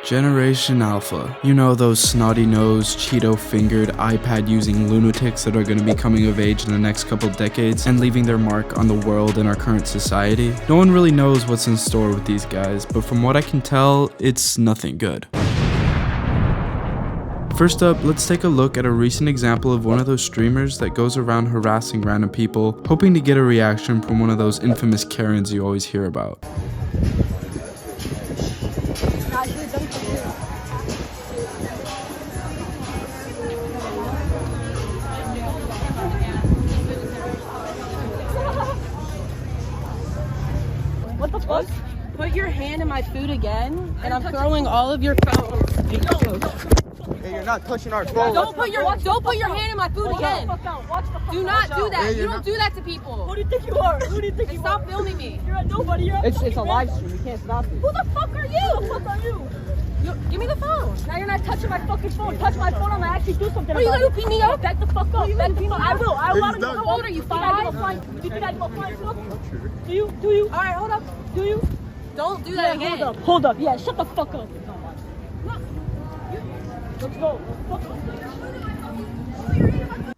Generation Alpha. You know, those snotty-nosed, Cheeto-fingered, iPad-using lunatics that are going to be coming of age in the next couple decades and leaving their mark on the world and our current society. No one really knows what's in store with these guys, but from what I can tell, it's nothing good. First up, let's take a look at a recent example of one of those streamers that goes around harassing random people, hoping to get a reaction from one of those infamous Karens you always hear about. What the fuck? Put your hand in my food again, and I'm throwing all of your phones. Hey, you're not touching our phone. Don't put your hand in my food again. Do not do that. You don't do that to people. Who do you think you are? Who do you think you are? Stop filming me. You're a nobody. It's a live stream. You can't stop it. Who the fuck are you? Who the fuck are you? Give me the phone. Now you're not touching my fucking phone. Touch my phone, I'm gonna actually do something. Are you gonna beat me up? Back the fuck up. Back the fuck. I will. I want to go. How old are you? 5? Do you think I go flying? Do you? Do you? All right, hold up. Do you? Don't do that again. Hold up. Hold up. Yeah, shut the fuck up. Let's go.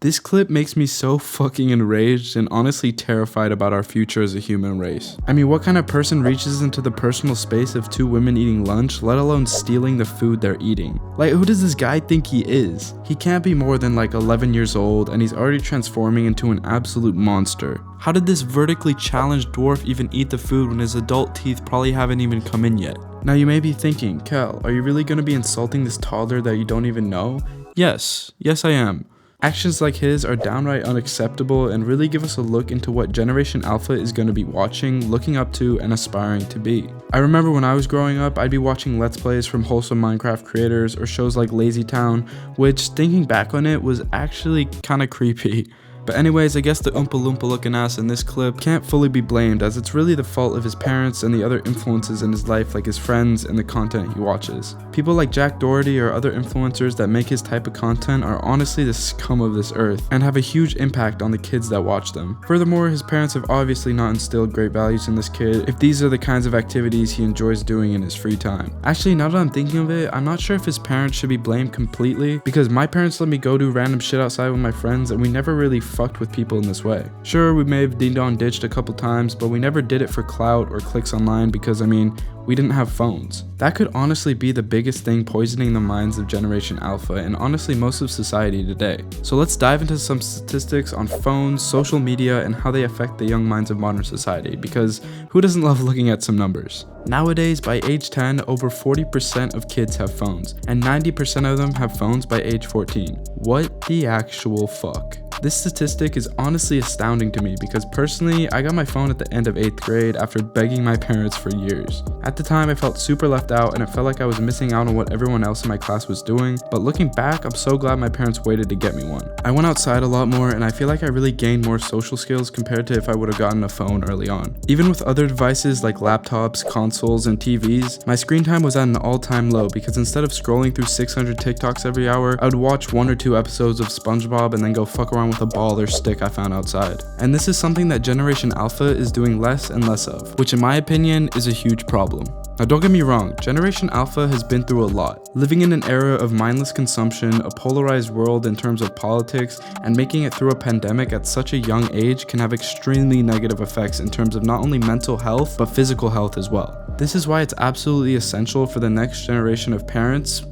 This clip makes me so fucking enraged and honestly terrified about our future as a human race. I mean, what kind of person reaches into the personal space of two women eating lunch, let alone stealing the food they're eating? Like, who does this guy think he is? He can't be more than like 11 years old and he's already transforming into an absolute monster. How did this vertically challenged dwarf even eat the food when his adult teeth probably haven't even come in yet? Now you may be thinking, Kel, are you really gonna be insulting this toddler that you don't even know? Yes I am. Actions like his are downright unacceptable and really give us a look into what Generation Alpha is going to be watching, looking up to, and aspiring to be. I remember when I was growing up, I'd be watching Let's Plays from wholesome Minecraft creators or shows like Lazy Town, which, thinking back on it, was actually kinda creepy. But anyways, I guess the Oompa Loompa looking ass in this clip can't fully be blamed, as it's really the fault of his parents and the other influences in his life like his friends and the content he watches. People like Jack Doherty or other influencers that make his type of content are honestly the scum of this earth and have a huge impact on the kids that watch them. Furthermore, his parents have obviously not instilled great values in this kid if these are the kinds of activities he enjoys doing in his free time. Actually, now that I'm thinking of it, I'm not sure if his parents should be blamed completely, because my parents let me go do random shit outside with my friends and we never really fucked with people in this way. Sure, we may have ding-dong ditched a couple times, but we never did it for clout or clicks online because, I mean, we didn't have phones. That could honestly be the biggest thing poisoning the minds of Generation Alpha and honestly most of society today. So let's dive into some statistics on phones, social media, and how they affect the young minds of modern society, because who doesn't love looking at some numbers? Nowadays, by age 10, over 40% of kids have phones, and 90% of them have phones by age 14. What the actual fuck? This statistic is honestly astounding to me because personally, I got my phone at the end of 8th grade after begging my parents for years. At the time, I felt super left out and it felt like I was missing out on what everyone else in my class was doing, but looking back, I'm so glad my parents waited to get me one. I went outside a lot more and I feel like I really gained more social skills compared to if I would have gotten a phone early on. Even with other devices like laptops, consoles, and TVs, my screen time was at an all-time low because instead of scrolling through 600 TikToks every hour, I would watch 1 or 2 episodes of SpongeBob and then go fuck around with a ball or stick I found outside. And this is something that Generation Alpha is doing less and less of, which in my opinion is a huge problem. Now don't get me wrong, Generation Alpha has been through a lot. Living in an era of mindless consumption, a polarized world in terms of politics, and making it through a pandemic at such a young age can have extremely negative effects in terms of not only mental health, but physical health as well. This is why it's absolutely essential for the next generation of parents,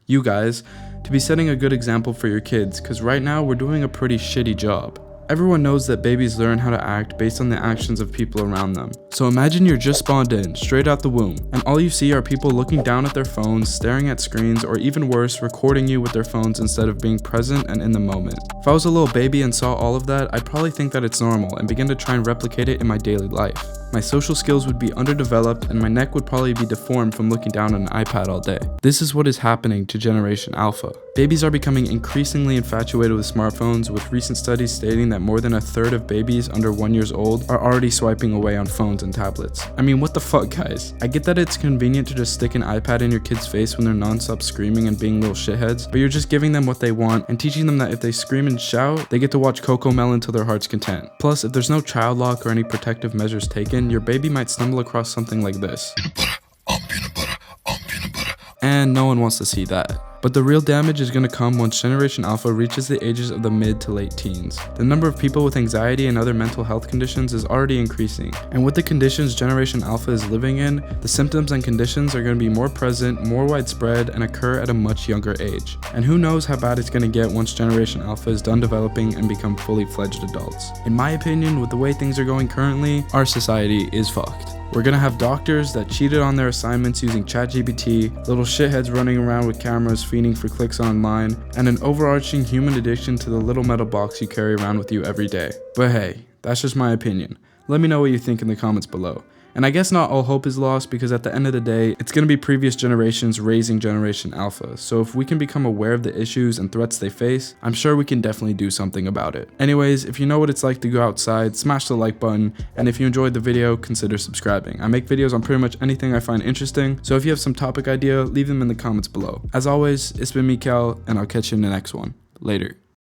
you guys, to be setting a good example for your kids, because right now we're doing a pretty shitty job. Everyone knows that babies learn how to act based on the actions of people around them. So imagine you're just spawned in, straight out the womb, and all you see are people looking down at their phones, staring at screens, or even worse, recording you with their phones instead of being present and in the moment. If I was a little baby and saw all of that, I'd probably think that it's normal and begin to try and replicate it in my daily life. My social skills would be underdeveloped and my neck would probably be deformed from looking down on an iPad all day. This is what is happening to Generation Alpha. Babies are becoming increasingly infatuated with smartphones, with recent studies stating that more than a third of babies under 1 year old are already swiping away on phones and tablets. I mean, what the fuck, guys? I get that it's convenient to just stick an iPad in your kid's face when they're non-stop screaming and being little shitheads, but you're just giving them what they want and teaching them that if they scream and shout, they get to watch Cocomelon to their heart's content. Plus, if there's no child lock or any protective measures taken, your baby might stumble across something like this. Peanut butter, And no one wants to see that. But the real damage is going to come once Generation Alpha reaches the ages of the mid to late teens. The number of people with anxiety and other mental health conditions is already increasing. And with the conditions Generation Alpha is living in, the symptoms and conditions are going to be more present, more widespread, and occur at a much younger age. And who knows how bad it's going to get once Generation Alpha is done developing and become fully fledged adults. In my opinion, with the way things are going currently, our society is fucked. We're gonna have doctors that cheated on their assignments using ChatGPT, little shitheads running around with cameras fiending for clicks online, and an overarching human addiction to the little metal box you carry around with you every day. But hey, that's just my opinion. Let me know what you think in the comments below. And I guess not all hope is lost, because at the end of the day, it's going to be previous generations raising Generation Alpha. So if we can become aware of the issues and threats they face, I'm sure we can definitely do something about it. Anyways, if you know what it's like to go outside, smash the like button, and if you enjoyed the video, consider subscribing. I make videos on pretty much anything I find interesting, so if you have some topic idea, leave them in the comments below. As always, it's been me, Cal, and I'll catch you in the next one. Later.